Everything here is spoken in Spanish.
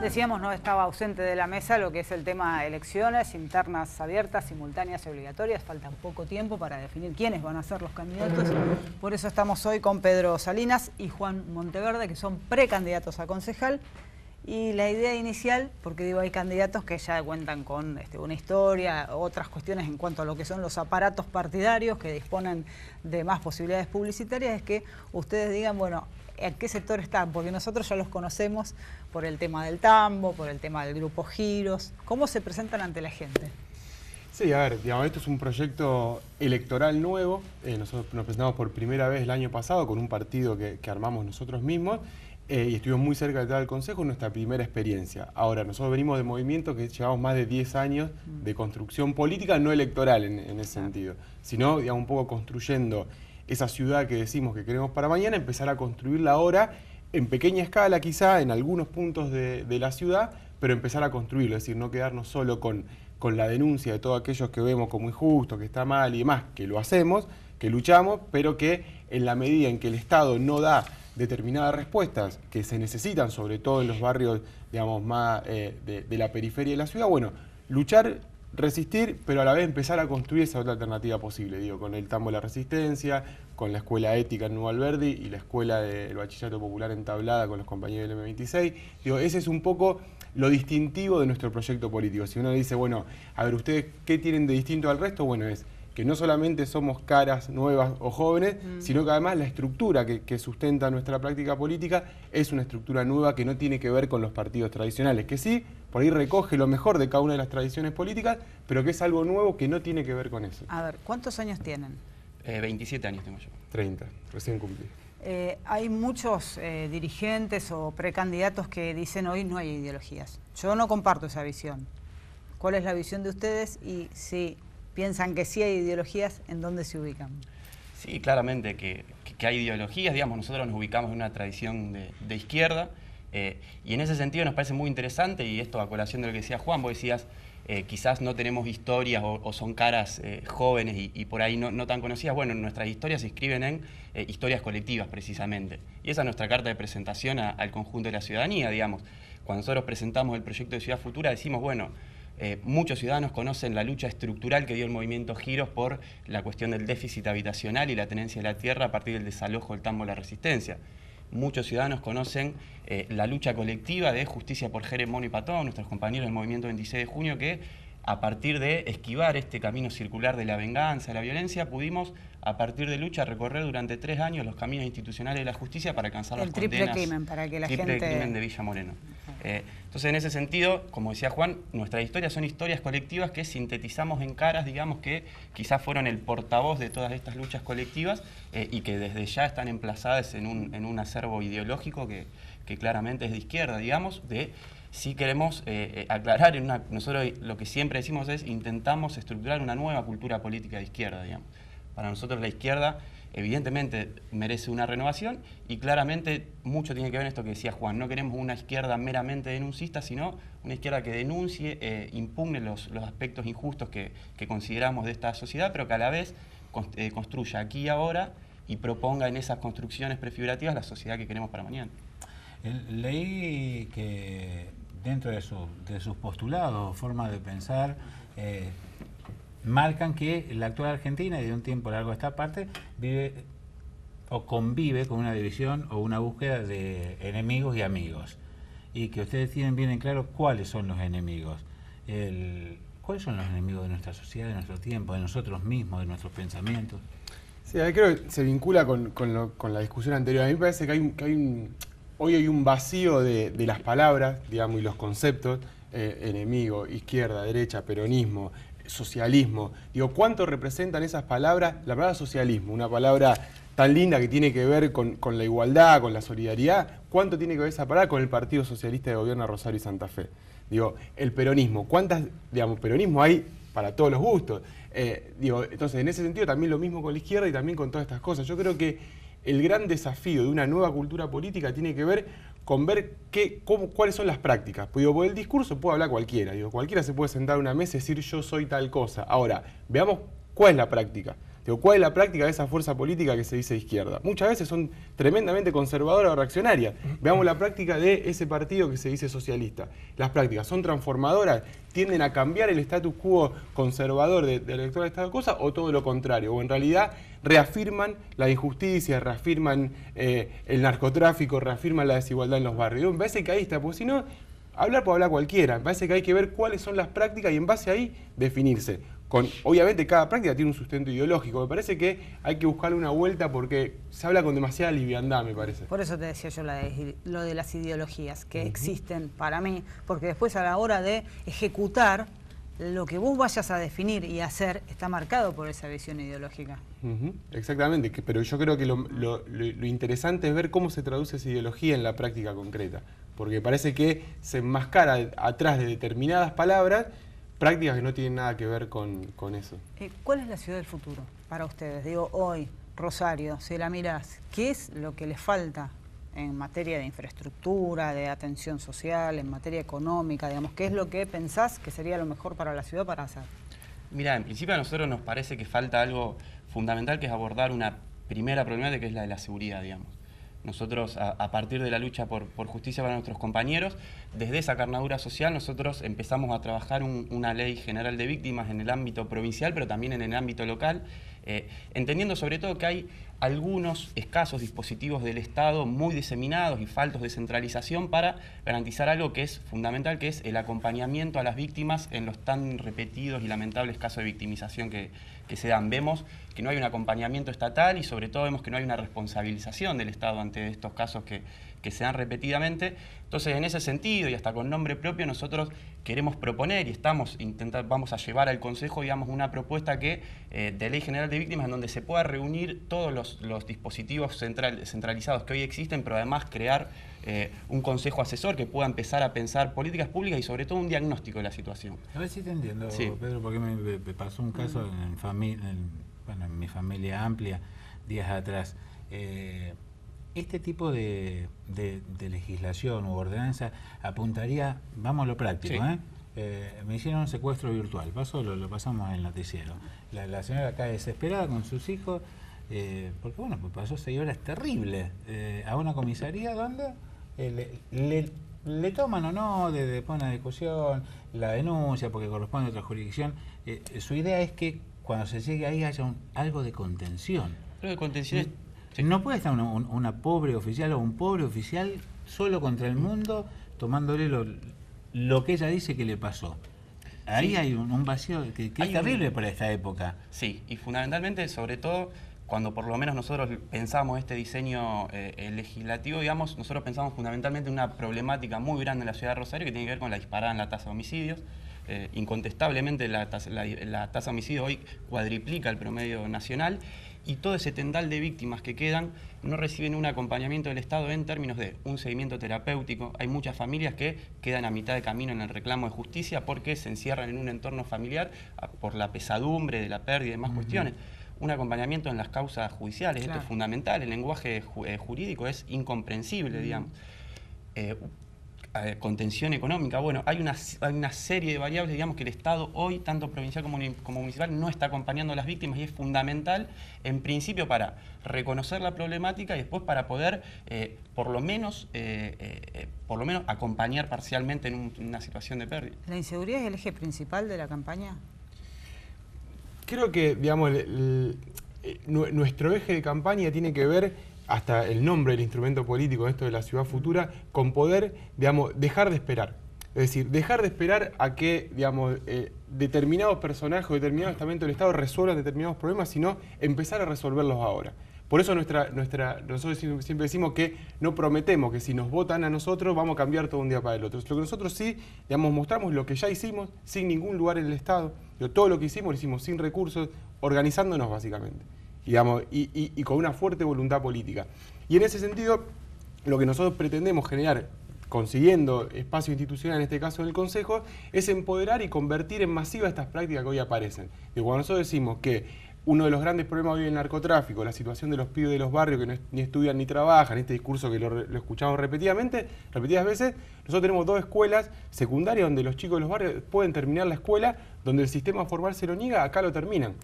Decíamos, no estaba ausente de la mesa lo que es el tema de elecciones internas abiertas, simultáneas y obligatorias. Falta poco tiempo para definir quiénes van a ser los candidatos. Por eso estamos hoy con Pedro Salinas y Juan Monteverde, que son precandidatos a concejal. Y la idea inicial, porque digo, hay candidatos que ya cuentan con una historia, otras cuestiones en cuanto a lo que son los aparatos partidarios que disponen de más posibilidades publicitarias, es que ustedes digan, bueno, ¿en qué sector están? Porque nosotros ya los conocemos por el tema del tambo, por el tema del grupo Giros. ¿Cómo se presentan ante la gente? Sí, a ver, digamos, esto es un proyecto electoral nuevo. Nosotros nos presentamos por primera vez el año pasado con un partido que armamos nosotros mismos y estuvimos muy cerca de entrar al Consejo en nuestra primera experiencia. Ahora, nosotros venimos de movimientos que llevamos más de 10 años de construcción política, no electoral en ese sentido, sino, digamos, un poco construyendo esa ciudad que decimos que queremos para mañana, empezar a construirla ahora en pequeña escala quizá, en algunos puntos de la ciudad, pero empezar a construirlo, es decir, no quedarnos solo con la denuncia de todos aquellos que vemos como injusto, que está mal y demás, que lo hacemos, que luchamos, pero que en la medida en que el Estado no da determinadas respuestas que se necesitan, sobre todo en los barrios, digamos, más de la periferia de la ciudad, bueno, luchar, resistir, pero a la vez empezar a construir esa otra alternativa posible, digo, con el Tambo de la Resistencia, con la Escuela Ética en Nuevo Alberdi y la Escuela del Bachillerato Popular entablada con los compañeros del M26. Digo, ese es un poco lo distintivo de nuestro proyecto político. Si uno dice, bueno, a ver, ¿ustedes qué tienen de distinto al resto? Bueno, es que no solamente somos caras nuevas o jóvenes, sino que además la estructura que sustenta nuestra práctica política es una estructura nueva que no tiene que ver con los partidos tradicionales, que sí, por ahí recoge lo mejor de cada una de las tradiciones políticas, pero que es algo nuevo que no tiene que ver con eso. A ver, ¿cuántos años tienen? 27 años tengo yo. 30, recién cumplí. Hay muchos dirigentes o precandidatos que dicen hoy no hay ideologías. Yo no comparto esa visión. ¿Cuál es la visión de ustedes? Y si piensan que sí hay ideologías, ¿en dónde se ubican? Sí, claramente que hay ideologías, digamos, nosotros nos ubicamos en una tradición de izquierda y en ese sentido nos parece muy interesante, y esto a colación de lo que decía Juan, vos decías, quizás no tenemos historias o son caras jóvenes y por ahí no tan conocidas. Bueno, nuestras historias se inscriben en historias colectivas precisamente, y esa es nuestra carta de presentación al conjunto de la ciudadanía, digamos. Cuando nosotros presentamos el proyecto de Ciudad Futura decimos, bueno, muchos ciudadanos conocen la lucha estructural que dio el movimiento Giros por la cuestión del déficit habitacional y la tenencia de la tierra a partir del desalojo del Tambo de la Resistencia. Muchos ciudadanos conocen la lucha colectiva de Justicia por Jerez, Mono y Patón, nuestros compañeros del movimiento 26 de junio, que a partir de esquivar este camino circular de la venganza, de la violencia, pudimos, a partir de lucha, recorrer durante 3 años los caminos institucionales de la justicia para alcanzar las condenas. El triple crimen, para que la gente... Triple crimen de Villa Moreno. Entonces, en ese sentido, como decía Juan, nuestras historias son historias colectivas que sintetizamos en caras, digamos, que quizás fueron el portavoz de todas estas luchas colectivas y que desde ya están emplazadas en un acervo ideológico que claramente es de izquierda, digamos, sí queremos aclarar, nosotros lo que siempre decimos es intentamos estructurar una nueva cultura política de izquierda, digamos. Para nosotros la izquierda evidentemente merece una renovación y claramente mucho tiene que ver en esto que decía Juan. No queremos una izquierda meramente denuncista, sino una izquierda que denuncie, impugne los aspectos injustos que consideramos de esta sociedad, pero que a la vez construya aquí y ahora y proponga en esas construcciones prefigurativas la sociedad que queremos para mañana. Leí que dentro de sus postulados, forma de pensar, marcan que la actual Argentina, y de un tiempo largo a esta parte, vive o convive con una división o una búsqueda de enemigos y amigos. Y que ustedes tienen bien en claro cuáles son los enemigos. ¿Cuáles son los enemigos de nuestra sociedad, de nuestro tiempo, de nosotros mismos, de nuestros pensamientos? Sí, a mí creo que se vincula con la discusión anterior. A mí me parece que hoy hay un vacío de las palabras, digamos, y los conceptos, enemigo, izquierda, derecha, peronismo, socialismo. Digo, ¿cuánto representan esas palabras? La palabra socialismo, una palabra tan linda que tiene que ver con la igualdad, con la solidaridad. ¿Cuánto tiene que ver esa palabra con el Partido Socialista de Gobierno de Rosario y Santa Fe? Digo, el peronismo, ¿cuántas, digamos, peronismo hay para todos los gustos? Entonces, en ese sentido, también lo mismo con la izquierda y también con todas estas cosas. Yo creo que el gran desafío de una nueva cultura política tiene que ver con ver cuáles son las prácticas. Pues digo, por el discurso puede hablar cualquiera. Digo, cualquiera se puede sentar a una mesa y decir yo soy tal cosa. Ahora, veamos cuál es la práctica. Digo, ¿cuál es la práctica de esa fuerza política que se dice izquierda? Muchas veces son tremendamente conservadoras o reaccionarias. Veamos la práctica de ese partido que se dice socialista. Las prácticas son transformadoras, tienden a cambiar el status quo conservador del electorado de Estado de cosas, o todo lo contrario, o en realidad reafirman la injusticia, reafirman el narcotráfico, reafirman la desigualdad en los barrios. Me parece que ahí está, porque si no, hablar puede hablar cualquiera. Me parece que hay que ver cuáles son las prácticas y en base a ahí definirse. Obviamente cada práctica tiene un sustento ideológico. Me parece que hay que buscarle una vuelta porque se habla con demasiada liviandad, me parece. Por eso te decía yo lo de las ideologías que existen para mí, porque después a la hora de ejecutar, lo que vos vayas a definir y hacer está marcado por esa visión ideológica. Exactamente, pero yo creo que lo interesante es ver cómo se traduce esa ideología en la práctica concreta, porque parece que se enmascara atrás de determinadas palabras prácticas que no tienen nada que ver con eso. ¿Cuál es la ciudad del futuro para ustedes? Digo, hoy, Rosario, si la mirás, ¿qué es lo que les falta en materia de infraestructura, de atención social, en materia económica? Digamos, ¿qué es lo que pensás que sería lo mejor para la ciudad para hacer? Mira, en principio a nosotros nos parece que falta algo fundamental, que es abordar una primera problemática, que es la de la seguridad, digamos. Nosotros, a partir de la lucha por justicia para nuestros compañeros, desde esa carnadura social, nosotros empezamos a trabajar una ley general de víctimas en el ámbito provincial, pero también en el ámbito local, entendiendo sobre todo que hay algunos escasos dispositivos del Estado muy diseminados y faltos de centralización para garantizar algo que es fundamental, que es el acompañamiento a las víctimas en los tan repetidos y lamentables casos de victimización que se dan. Vemos que no hay un acompañamiento estatal y sobre todo vemos que no hay una responsabilización del Estado ante estos casos que se dan repetidamente. Entonces, en ese sentido y hasta con nombre propio, nosotros queremos proponer y vamos a llevar al Consejo, digamos, una propuesta de Ley General de Víctimas en donde se pueda reunir todos los dispositivos centralizados que hoy existen, pero además crear un consejo asesor que pueda empezar a pensar políticas públicas y sobre todo un diagnóstico de la situación. A ver si te entiendo, sí, Pedro, porque me pasó un caso en mi familia amplia, días atrás. Este tipo de legislación u ordenanza apuntaría, vamos a lo práctico, sí. Me hicieron un secuestro virtual, lo pasamos en el noticiero. La señora cae desesperada con sus hijos, porque bueno, pues pasó 6 horas terribles, a una comisaría donde le toman o no, después de una discusión, la denuncia porque corresponde a otra jurisdicción. Su idea es que cuando se llegue ahí haya algo de contención. Creo que contención es... Sí. No puede estar una pobre oficial o un pobre oficial solo contra el mundo tomándole lo que ella dice que le pasó. Ahí sí. Hay un vacío que es terrible para esta época. Sí, y fundamentalmente, sobre todo, cuando por lo menos nosotros pensamos este diseño legislativo, digamos, nosotros pensamos fundamentalmente en una problemática muy grande en la ciudad de Rosario que tiene que ver con la disparada en la tasa de homicidios. Incontestablemente la tasa de homicidios hoy cuadriplica el promedio nacional y todo ese tendal de víctimas que quedan no reciben un acompañamiento del Estado en términos de un seguimiento terapéutico. Hay muchas familias que quedan a mitad de camino en el reclamo de justicia porque se encierran en un entorno familiar por la pesadumbre de la pérdida y demás cuestiones. Un acompañamiento en las causas judiciales, claro. Esto es fundamental, el lenguaje jurídico es incomprensible, digamos. Contención económica, bueno, hay una serie de variables, digamos, que el Estado hoy, tanto provincial como municipal, no está acompañando a las víctimas y es fundamental, en principio, para reconocer la problemática y después para poder, por lo menos acompañar parcialmente en una situación de pérdida. ¿La inseguridad es el eje principal de la campaña? Creo que, digamos, nuestro eje de campaña tiene que ver, hasta el nombre del instrumento político, esto de la ciudad futura, con poder, digamos, dejar de esperar. Es decir, dejar de esperar a que, digamos, determinados personajes o determinados estamentos del Estado resuelvan determinados problemas, sino empezar a resolverlos ahora. Por eso nosotros siempre decimos que no prometemos que si nos votan a nosotros vamos a cambiar todo un día para el otro. Lo que nosotros sí, digamos, mostramos lo que ya hicimos sin ningún lugar en el Estado. Todo lo que hicimos lo hicimos sin recursos, organizándonos básicamente. Digamos, y con una fuerte voluntad política. Y en ese sentido, lo que nosotros pretendemos generar, consiguiendo espacio institucional, en este caso en el Consejo, es empoderar y convertir en masiva estas prácticas que hoy aparecen. Y cuando nosotros decimos que uno de los grandes problemas hoy del narcotráfico, la situación de los pibes de los barrios que ni estudian ni trabajan, este discurso que lo escuchamos repetidas veces, nosotros tenemos 2 escuelas secundarias donde los chicos de los barrios pueden terminar la escuela, donde el sistema formal se lo niega, acá lo terminan.